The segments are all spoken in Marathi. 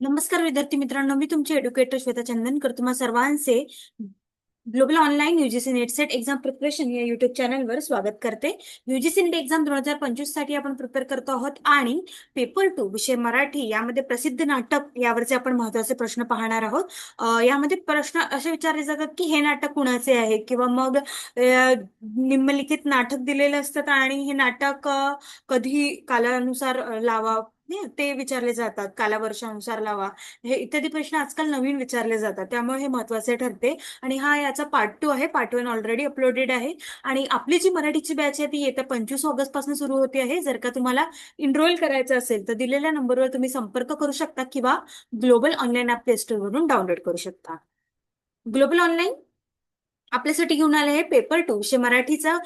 नमस्कार विद्यार्थी मित्रांनो, मी तुमची एड्युकेटर श्वेता चंदनकर तुम्हा सर्वांचे global online UGC net set exam preparation या युट्यूब चॅनलवर स्वागत करते. यूजीसी नेट एक्झाम 2025 साठी आपण प्रिपेअर करतो आहोत आणि पेपर 2 विषय मराठी यामध्ये प्रसिद्ध नाटक यावरचे आपण महत्त्वाचे प्रश्न पाहणार आहोत. यामध्ये प्रश्न असे विचारले जातात की हे नाटक कुणाचे आहे किंवा मग निम्नलिखित नाटक दिलेले असतात आणि हे नाटक कधी कालानुसार लावा ते विचारले जातात, कालावर्षानुसार लावा, हे इत्यादी प्रश्न आजकाल नवीन विचारले जातात, त्यामुळे हे महत्वाचे ठरते. आणि हा याचा पार्ट 2 आहे. पार्ट 1 ऑलरेडी अपलोडेड आहे. आणि आपली जी मराठीची बॅच आहे ती येत्या 25 ऑगस्ट पासून सुरू होते आहे. जर का तुम्हाला इनरोल करायचं असेल तर दिलेल्या नंबरवर तुम्ही संपर्क करू शकता किंवा global online app play store वरून डाउनलोड करू शकता. ग्लोबल ऑनलाईन आपल्यासाठी घेऊन आले आहे पेपर 2 विषय मराठीचा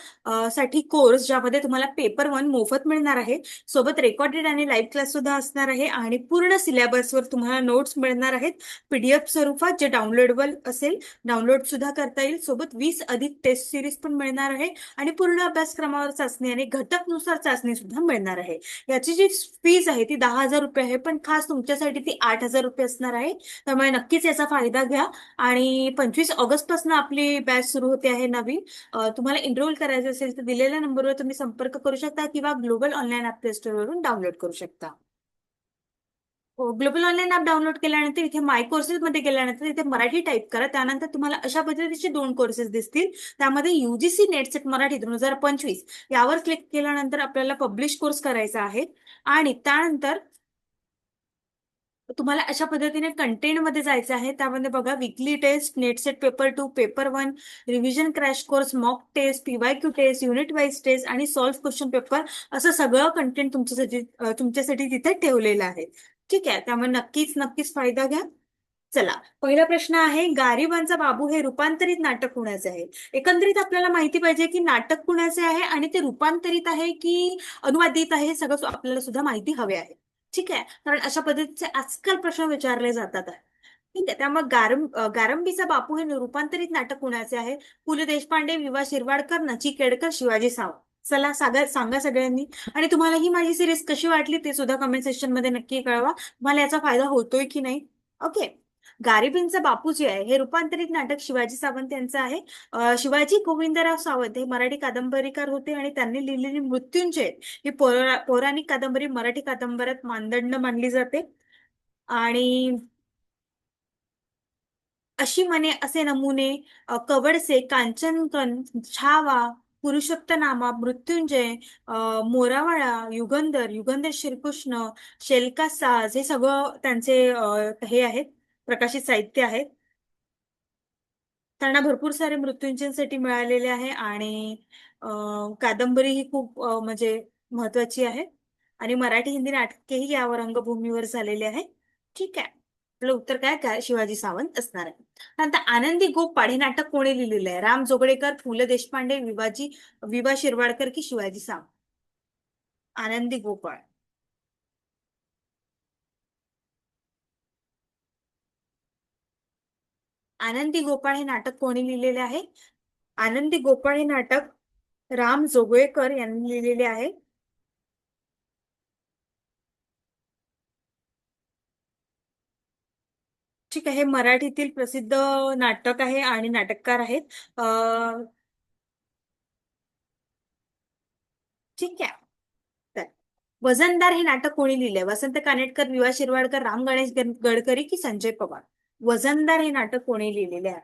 साठी कोर्स, ज्यामध्ये तुम्हाला पेपर 1 मोफत मिळणार आहे. सोबत रेकॉर्डेड आणि लाईव्ह क्लास सुद्धा असणार आहे आणि पूर्ण सिलेबसवर तुम्हाला नोट्स मिळणार आहेत पीडीएफ स्वरूपात, जे डाउनलोडेबल असेल, डाउनलोड सुद्धा करता येईल. सोबत 20 अधिक टेस्ट सिरीज पण मिळणार आहे आणि पूर्ण अभ्यासक्रमावर चाचणी आणि घटकनुसार चाचणी सुद्धा मिळणार आहे. याची जी फीज आहे ती 10,000 रुपये आहे, पण खास तुमच्यासाठी ती 8,000 रुपये असणार आहे. त्यामुळे नक्कीच याचा फायदा घ्या. आणि 25 ऑगस्ट पासून आपली बॅच सुरू होते आहे नवीन. तुम्हाला एनरोल करायचं असेल तर दिलेल्या नंबरवर तुम्ही संपर्क करू शकता किंवा global online app play store वरून डाउनलोड करू शकता. ग्लोबल ऑनलाईन ऍप डाउनलोड केल्यानंतर इथे माय कोर्सेस मध्ये गेल्यानंतर इथे मराठी टाईप करा. त्यानंतर तुम्हाला अशा पद्धतीचे 2 कोर्सेस दिसतील. त्यामध्ये युजीसी नेट सेट मराठी 2025 यावर क्लिक केल्यानंतर आपल्याला पब्लिश कोर्स करायचा आहे. आणि त्यानंतर तुम्हाला अशा पद्धतीने कंटेंट मध्ये जायचं आहे. त्यामध्ये बघा, weekly test, NET SET paper 2, paper 1, revision crash course, mock test, PYQ test, unit wise test आणि सॉल्व्ह क्वेश्चन पेपर, असं सगळं कंटेंट तुमच्यासाठी तिथे ठेवलेलं आहे. ठीक आहे, त्यामुळे नक्कीच नक्कीच फायदा घ्या. चला, पहिला प्रश्न आहे, गारिबांचा बाबू हे रूपांतरित नाटक कुणाचे आहे? एकंदरीत आपल्याला माहिती पाहिजे की नाटक कुणाचे आहे आणि ते रूपांतरित आहे की अनुवादित आहे, हे सगळं आपल्याला सुद्धा माहिती हवे आहे. ठीक आहे, कारण अशा पद्धतीचे आजकाल प्रश्न विचारले जातात आहे. ठीक आहे, त्यामुळे गारंबीचा बापू हे रूपांतरित नाटक कुणाचे आहे? पु ल देशपांडे, विवा शिरवाडकर, नचिकेडकर, शिवाजी सावंत. चला सांगा सगळ्यांनी. आणि तुम्हाला ही माझी सिरीज कशी वाटली ते सुद्धा कमेंट सेक्शन मध्ये नक्की कळवा. तुम्हाला याचा फायदा होतोय की नाही. ओके. गारिबींचा बापू जे आहे हे रूपांतरित नाटक शिवाजी सावंत यांचं आहे. शिवाजी गोविंदराव सावंत हे मराठी कादंबरीकार होते आणि त्यांनी लिहिलेली मृत्युंजय ही पौराणिक कादंबरी मराठी कादंबऱ्यात मानदंड मानली जाते. आणि अशी म्हणे, असे नमुने, कवडसे, कांचनकन, छावा, पुरुषोत्तनामा, मृत्युंजय, मोरावाळा, युगंधर, युगंधर श्रीकृष्ण, शेलका साज, हे सगळं त्यांचे हे आहेत, प्रकाशित साहित्य आहेत. त्यांना भरपूर सारे मृत्युंजयसाठी मिळालेले आहे. आणि कादंबरी ही खूप म्हणजे महत्वाची आहे. आणि मराठी हिंदी नाटकेही यावर रंगभूमीवर झालेले आहे. ठीक आहे, आपलं उत्तर काय शिवाजी सावंत असणार आहे. नंतर आनंदी गोपाळ हे नाटक कोणी लिहिलेलं आहे? राम जोगळेकर, पु ल देशपांडे, विवा शिरवाडकर की शिवाजी सावंत? आनंदी गोपाळ. आनंदी गोपाळ हे नाटक कोणी लिहिलेले आहे? आनंदी गोपाळ हे नाटक राम जोगळेकर यांनी लिहिलेले आहे. ठीक आहे, हे मराठीतील प्रसिद्ध नाटक आहे आणि नाटककार आहेत. ठीक आहे. तर वजनदार हे नाटक कोणी लिहिलंय? वसंत कानेटकर, विवा शिरवाडकर, राम गणेश गडकरी की संजय पवार? वजनदार हे नाटक कोणी लिहिलेले आहे?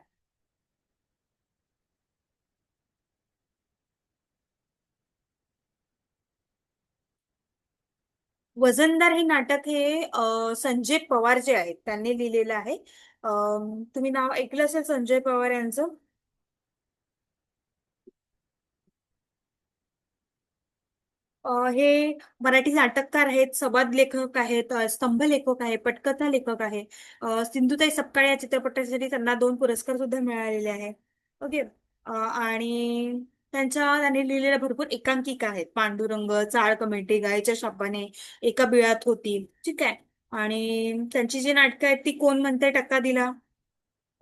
वजनदार हे नाटक हे संजय पवार जे आहेत त्यांनी लिहिलेलं आहे. तुम्ही नाव ऐकलं असेल संजय पवार यांचं. हे मराठी नाटककार आहेत, संवाद लेखक आहेत, स्तंभ लेखक आहे, पटकथा लेखक आहे. सिंधुताई सपकाळ या चित्रपटासाठी त्यांना 2 पुरस्कार सुद्धा मिळालेले आहेत. ओके. आणि त्यांनी लिहिलेल्या भरपूर एकांकिका आहेत. पांडुरंग, चाळ कमेटी, गायच्या शापाने, एका बिळात होती. ठीक आहे. आणि त्यांची जी नाटकं आहेत ती कोण म्हणते टक्का दिला.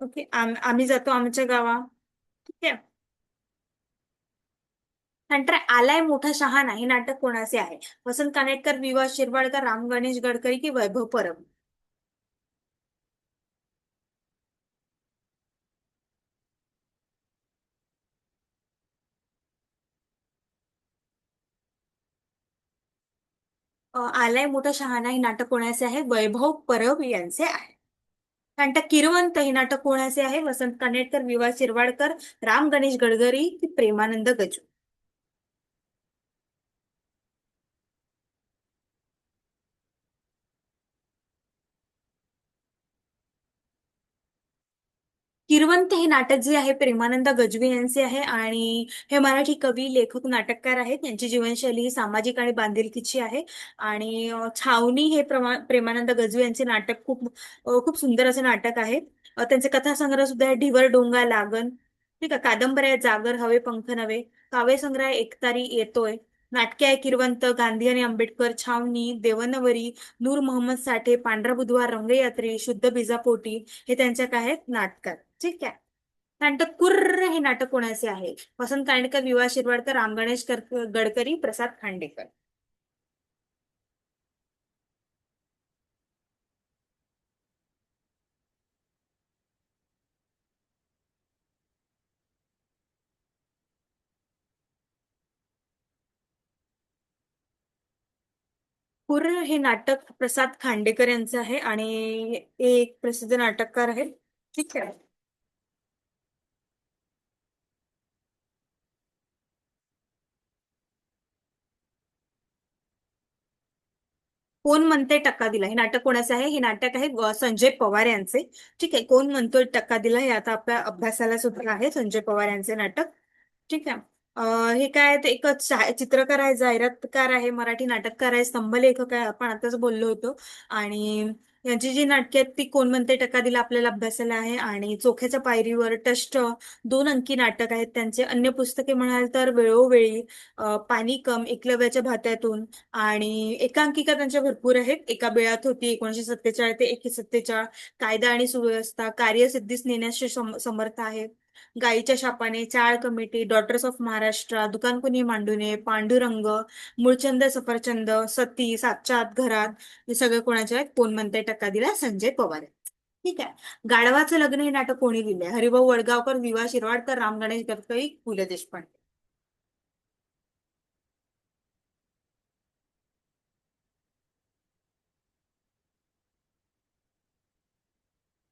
ओके. आम्ही जातो आमच्या गावा. ठीक आहे. नंतर आलाय मोठा शहाणा हे नाटक कोणाचे आहे? वसंत कानेटकर, विवा शिरवाडकर, राम गणेश गडकरी की वैभव परब? आलाय मोठा शहाणा हे नाटक कोणाचे आहे? वैभव परब यांचे आहे. नाटक किरवंत हे नाटक कोणाचे आहे? वसंत कानेटकर, विवा शिरवाडकर, राम गणेश गडकरी की प्रेमानंद गजू. किरवंत हे नाटक जे आहे प्रेमानंद गजवी यांचे आहे आणि हे मराठी कवी, लेखक, नाटककार आहेत. यांची जीवनशैली ही सामाजिक आणि बांधिलकीची आहे. आणि छावणी हे प्रेमानंद गजवी यांचे नाटक खूप सुंदर असे नाटक आहे. त्यांचे कथासंग्रह सुद्धा आहे. ढिवर डोंगा लागन, ठीक आहे, कादंबऱ्या आहेत, जागर, हवे पंख नवे, काव्यसंग्रह आहे, एकतारी येतोय, नाटके आहे किरवंत, गांधी आणि आंबेडकर, छावणी, देवनवरी, नूर मोहम्मद साठे, पांढरा बुधवार, रंगयात्री, शुद्ध बीजापोटी हे त्यांच्या काय आहेत नाटकात. ठीक आहे. नाटक कुर्र हे नाटक कोणाचे आहे? वसंत कानेटकर, विवा शिरवाडकर, राम गणेश गडकरी, प्रसाद खांडेकर. कुर्र हे नाटक प्रसाद खांडेकर यांचं आहे आणि हे एक प्रसिद्ध नाटककार आहेत. ठीक आहे. कोण म्हणते टक्का दिला हे नाटक कोणाचं आहे? हे नाटक आहे संजय पवार यांचे. ठीक आहे. कोण म्हणतोय टक्का दिला हे आता आपल्या अभ्यासाला सुद्धा आहे संजय पवार यांचे नाटक. ठीक आहे. हे काय आहे, ते एक चित्रकार आहे, जाहिरातकार आहे, मराठी नाटककार आहे, स्तंभलेखक आहे, आपण आताच बोललो होतो. आणि यांची जी नाटके आहेत ती कोण म्हणते टक्का दिला आपल्याला अभ्यासाला आहे. आणि चोख्याच्या पायरीवर, टष्ट, दोन अंकी नाटक आहेत त्यांचे. अन्य पुस्तके म्हणाल तर वेळोवेळी, पाणी कम, एकलव्याच्या भात्यातून, आणि एकांकिका त्यांच्या भरपूर आहेत. एका बेळात होती 1947 ते 1947, कायदा आणि सुव्यवस्था, कार्यसिद्धीस नेण्याचे समर्थ आहे, गाईच्या शापाने, चाळ कमिटी, डॉटर्स ऑफ महाराष्ट्र, दुकान कुणी मांडू नये, पांडुरंग, मूळचंद सफरचंद, सती, सातच्या आत घरात, हे सगळे कोणाचे आहेत? कोण म्हणते टक्का दिला? संजय पवार. ठीक आहे. गाढवाचं लग्न हे नाटक कोणी लिहिलंय? हरिभाऊ वडगावकर, विवा शिरवाडकर, राम गणेश गडकरी, पु ल देशपांडे.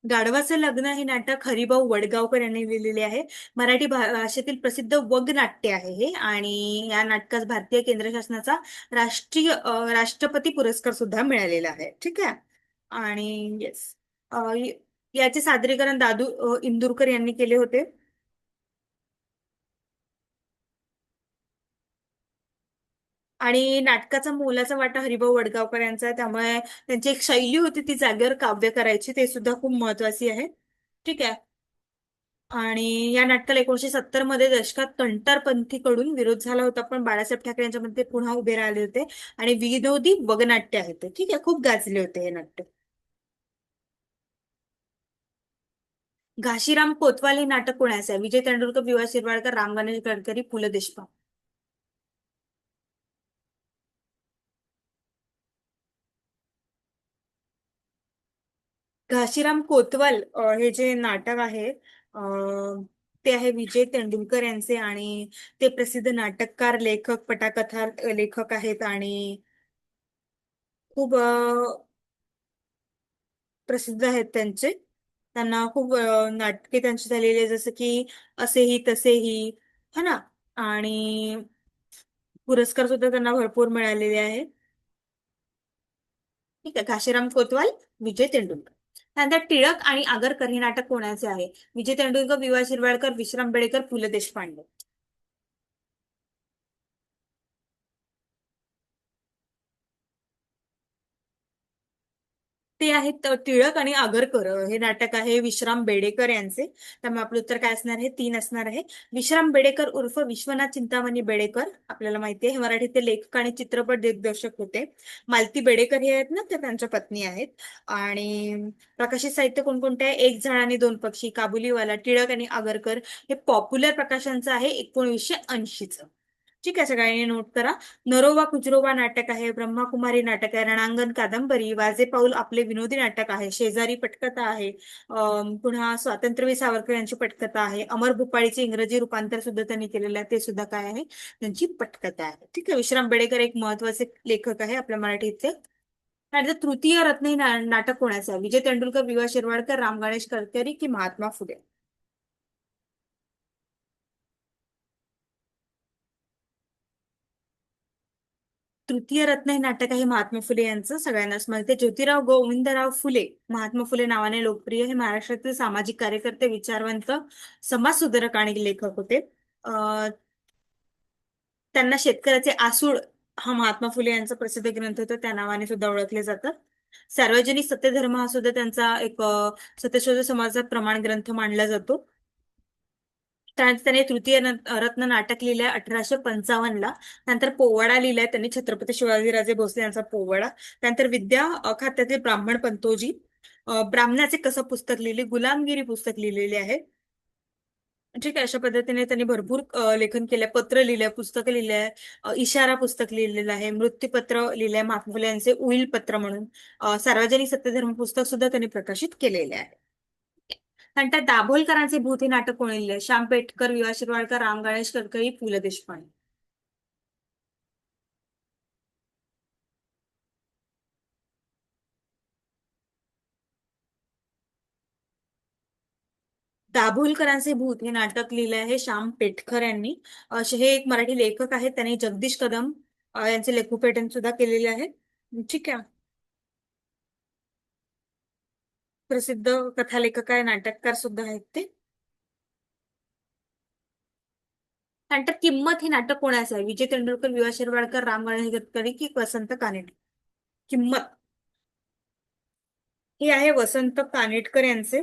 गाढवाचं लग्न हे नाटक हरिभाऊ वडगावकर यांनी लिहिलेले आहे. मराठी भाषेतील प्रसिद्ध वगनाट्य आहे हे. आणि या नाटकास भारतीय केंद्र शासनाचा राष्ट्रपती पुरस्कार सुद्धा मिळालेला आहे. ठीक आहे. आणि येस, याचे सादरीकरण दादू इंदुरकर यांनी केले होते. आणि नाटकाचा मोलाचा वाटा हरिभाऊ वडगावकर यांचा आहे. त्यामुळे त्यांची एक शैली होती ती जागेवर काव्य करायची, ते सुद्धा खूप महत्वाची आहे. ठीक आहे. आणि या नाटकाला 1970 मध्ये दशकात कंटारपंथीकडून विरोध झाला होता, पण बाळासाहेब ठाकरे यांच्यामध्ये ते पुन्हा उभे राहिले होते. आणि विनोदी वगनाट्य आहे ते. ठीक आहे. खूप गाजले होते हे नाट्य. घाशीराम कोतवाल हे नाटक कोणाचे आहे? विजय तेंडुलकर, वि वा शिरवाडकर, राम गणेश गडकरी, पु ल देशपांडे. घाशीराम कोतवाल हे जे नाटक आहे, ते आहे विजय तेंडुलकर यांचे. आणि ते प्रसिद्ध नाटककार, लेखक, पटकथा लेखक आहेत. आणि खूप प्रसिद्ध आहेत त्यांचे. त्यांना खूप नाटके त्यांची झालेली आहे, जसं की असेही तसेही, है ना. आणि पुरस्कार सुद्धा त्यांना भरपूर मिळालेले आहेत. ठीक आहे. घाशीराम कोतवाल, विजय तेंडुलकर. त्यानंतर टिळक आणि आगरकर हे नाटक कोणाचे आहे? विजय तेंडुलकर, वि वा शिरवाडकर, विश्राम बेडेकर, पु ल देशपांडे. ते आहेत टिळक आणि आगरकर. हे नाटक आहे विश्राम बेडेकर यांचे. त्यामुळे आपलं उत्तर काय असणार आहे? 3 असणार आहे. विश्राम बेडेकर उर्फ विश्वनाथ चिंतामणी बेडेकर, आपल्याला माहिती आहे हे मराठीचे लेखक आणि चित्रपट दिग्दर्शक होते. मालती बेडेकर हे आहेत ना, ते त्यांच्या पत्नी आहेत. आणि प्रकाशित साहित्य कोणकोणते आहे? एक झाड आणि दोन पक्षी, काबुलीवाला, टिळक आणि आगरकर हे पॉप्युलर प्रकाशनचं आहे 1980च. ठीक आहे, सगळ्यांनी नोट करा. नरोबा कुजरोबा नाटक आहे, ब्रह्माकुमारी नाटक आहे, रणांगण कादंबरी, वाजे पाऊल आपले विनोदी नाटक आहे, शेजारी पटकथा आहे, पुन्हा स्वातंत्र्यवीर सावरकर यांची पटकथा आहे, अमर भूपाळीचे इंग्रजी रूपांतर सुद्धा त्यांनी केलेलं आहे, ते सुद्धा काय आहे, त्यांची पटकथा आहे. ठीक आहे. विश्राम बेडेकर एक महत्वाचे लेखक आहे आपल्या मराठीचे. आणि तृतीय रत्न हे नाटक कोणाचं आहे? विजय तेंडुलकर, विवा शिरवाडकर, राम गणेश करकरी की महात्मा फुले? तृतीय रत्न हे नाटक आहे महात्मा फुले यांचं, सगळ्यांनाच माहिती आहे. ज्योतिराव गोविंदराव फुले, महात्मा फुले नावाने लोकप्रिय, हे महाराष्ट्रातील सामाजिक कार्यकर्ते, विचारवंत, समाजसुधारक आणि लेखक होते. अं, त्यांना शेतकऱ्याचे आसूड हा महात्मा फुले यांचा प्रसिद्ध ग्रंथ होता, त्या नावाने सुद्धा ओळखले जातात. सार्वजनिक सत्यधर्म हा सुद्धा त्यांचा एक सत्यशोधक समाजाचा प्रमाण ग्रंथ मानला जातो. त्यानंतर त्याने तृतीय रत्न नाटक लिहिलंय 1855ला. नंतर पोवाडा लिहिलाय त्यांनी, छत्रपती शिवाजीराजे भोसले यांचा पोवाडा. त्यानंतर विद्या खात्यातील ब्राह्मण पंतोजी, ब्राह्मणाचे कसं पुस्तक लिहिले, गुलामगिरी पुस्तक लिहिलेले आहे. ठीक आहे. अशा पद्धतीने त्यांनी भरपूर लेखन केलंय, पत्र लिहिलंय, पुस्तकं लिहिलंय, इशारा पुस्तक लिहिलेलं आहे, मृत्यूपत्र लिहिलंय महात्मा फुले यांचे उईल पत्र म्हणून, सार्वजनिक सत्यधर्म पुस्तक सुद्धा त्यांनी प्रकाशित केलेले आहे. नंतर दाभोलकरांचे भूत हे नाटक कोणी लिहिलंय? श्याम पेठकर, विवा शिरवाडकर, राम गणेश करकरी, पु ल देशपांडे. दाभोलकरांचे भूत हे नाटक लिहिलं आहे श्याम पेठकर यांनी. असे हे एक मराठी लेखक आहेत, त्यांनी जगदीश कदम यांचे लेखोपेटन सुद्धा केलेले आहे. ठीक आहे. प्रसिद्ध कथालेखक आहे, नाटककार सुद्धा आहेत ते. नंतर किंमत हे नाटक कोणाचं आहे? विजय तेंडुलकर, विवा शिरवाडकर, राम गणेश गडकरी की वसंत कानेटकर? किंमत हे आहे वसंत कानेटकर यांचे.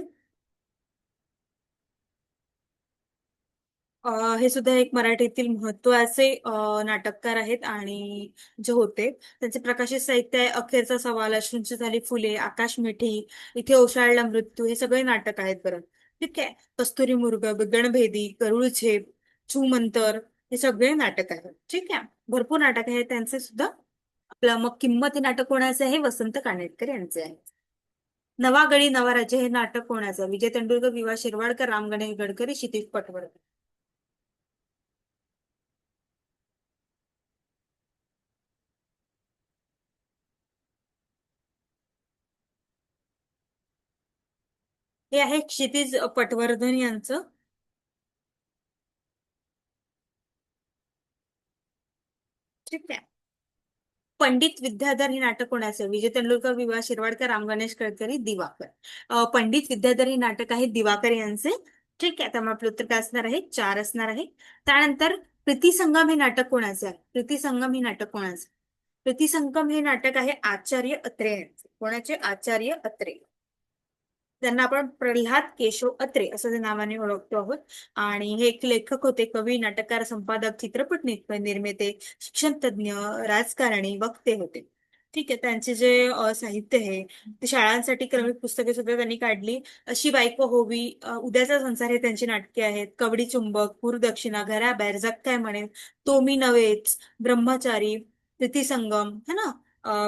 हे सुद्धा एक मराठीतील महत्वाचे नाटककार आहेत, आणि जे होते त्यांचे प्रकाशित साहित्य आहे अखेरचा सवाल, अश्रूंची झाली फुले, आकाश मिठी, इथे ओशाळला मृत्यू, हे सगळे नाटक आहेत बरं. ठीक आहे. कस्तुरी मृग, गगनभेदी, करुळ झेप, छूमंतर, हे सगळे नाटक आहेत. ठीक आहे. भरपूर नाटक आहेत त्यांचे सुद्धा. आपलं मग किंमत हे नाटक कोणाचे आहे? वसंत कानेटकर यांचे आहे. नवा गडी नवा राज्य हे नाटक कोणाचं? विजय तेंडुलकर, विवा शिरवाडकर, राम गणेश गडकरी, क्षितिज पटवर्धन. हे आहे क्षितिज पटवर्धन यांचं. ठीक आहे. पंडित विद्याधर हे नाटक कोणाचं? विजय तेंडुलकर, विवा शिरवाडकर, राम गणेश गडकरी, दिवाकर. पंडित विद्याधर हे नाटक आहे दिवाकर यांचे. ठीक आहे. त्यामुळे आपलं उत्तर काय असणार आहे? 4 असणार आहे. त्यानंतर प्रीतिसंगम हे नाटक कोणाचं आहे? प्रीतिसंगम हे नाटक कोणाचं? प्रीतिसंगम हे नाटक आहे आचार्य अत्रे यांचे. कोणाचे? आचार्य अत्रे. त्यांना आपण प्रल्हाद केशव अत्रे असं ते नावाने ओळखतो आहोत. आणि हे एक लेखक होते, कवी, नाटककार, संपादक, चित्रपट निर्माते, शिक्षण तज्ञ, राजकारणी, वक्ते होते. ठीक आहे. त्यांचे जे साहित्य आहे ते शाळांसाठी क्रमिक पुस्तके सुद्धा त्यांनी काढली. अशी बायको होवी, उद्याचा संसार हे त्यांची नाटके आहेत. कवडी चुंबक, गुरुदक्षिणा, घराबाहेर, जग काय म्हणेल, तो मी नव्हेच, ब्रह्मचारी, प्रीतिसंगम है ना,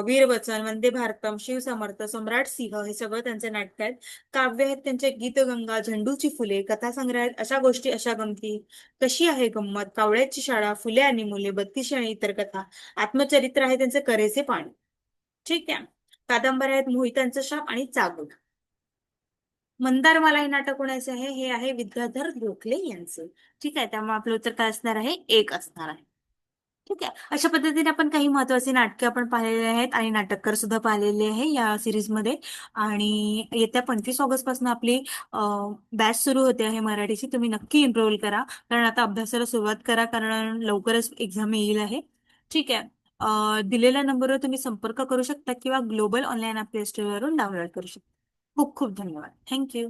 वीरवचन, वंदे भारतम, शिवसमर्थ, सम्राट सिंह, हे सगळं त्यांचे नाटक आहेत. काव्य आहेत त्यांचे गीतगंगा, झेंडूची फुले, कथासंग्रह आहेत अशा गोष्टी अशा गमती, कशी आहे गंमत, कावळ्याची शाळा, फुले आणि मुले, बत्तीशी आणि इतर कथा, आत्मचरित्र आहे त्यांचे करेचे पाणी. ठीक आहे. कादंबऱ्या आहेत मोहितांचा शाप आणि चागुल. मंदारमाला हे नाटक कोणाचे आहे? हे आहे विद्याधर गोखले यांचे. ठीक आहे. त्यामुळे आपलं उत्तर काय असणार आहे? 1 असणार आहे. ठीक आहे. अशा पद्धतीने आपण काही महत्वाची नाटके आपण पाहिलेली आहेत, आणि नाटककार सुद्धा पाहिलेले आहे या सिरीजमध्ये. आणि येत्या 25 ऑगस्ट पासून आपली बॅच सुरू होते आहे मराठीची. तुम्ही नक्की एनरोल करा, कारण आता अभ्यासाला सुरुवात करा, कारण लवकरच एक्झाम येईल आहे. ठीक आहे. दिलेल्या नंबरवर तुम्ही संपर्क करू शकता, किंवा ग्लोबल ऑनलाईन प्ले स्टोअरवरून डाउनलोड करू शकता. खूप खूप धन्यवाद. थँक्यू.